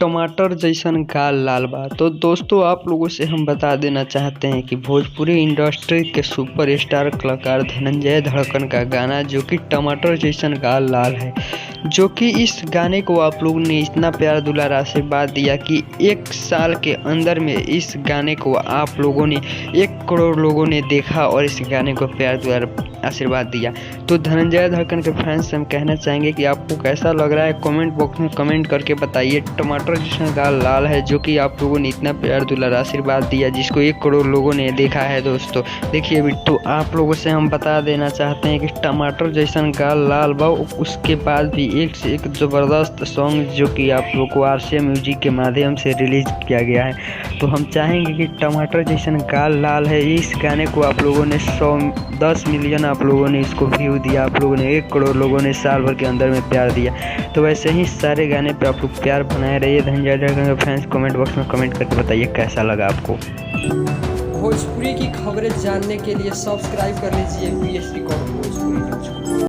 टमाटर जैसन गाल लाल बा। तो दोस्तों आप लोगों से हम बता देना चाहते हैं कि भोजपुरी इंडस्ट्री के सुपरस्टार कलाकार धनंजय धड़कन का गाना जो कि टमाटर जैसन गाल लाल है, जो कि इस गाने को आप लोगों ने इतना प्यार दुलार आशीर्वाद दिया कि 1 साल के अंदर में इस गाने को आप लोगों ने 1 करोड़ लोगों ने देखा और इस गाने को प्यार दुलार आशीर्वाद दिया। तो धनंजय धड़कन के फैंस से हम कहना चाहेंगे कि आपको कैसा लग रहा है, कमेंट बॉक्स में कमेंट करके बताइए। टमाटर जैसा गाल लाल है जो कि आप लोगों ने इतना प्यार दुलार आशीर्वाद दिया, जिसको 1 करोड़ लोगों ने देखा है। दोस्तों देखिए बिट्टू, आप लोगों से हम बता देना चाहते हैं कि टमाटर जैसा गाल लाल बा, उसके बाद भी एक से एक ज़बरदस्त सॉन्ग जो कि आप लोग को RCA म्यूजिक के माध्यम से रिलीज किया गया है। तो हम चाहेंगे कि टमाटर जैसा गाल लाल है, इस गाने को आप लोगों ने 10 मिलियन आप लोगों ने इसको व्यू दिया, आप लोगों ने 1 करोड़ लोगों ने साल भर के अंदर में प्यार दिया। तो वैसे ही सारे गाने पे आप लोग प्यार बनाए रहिए। धनंजय धड़कन के फैंस कमेंट बॉक्स में कमेंट करके बताइए कैसा लगा आपको। भोजपुरी की खबरें जानने के लिए सब्सक्राइब कर लीजिए BS रिकॉर्ड भोजपुरी न्यूज को।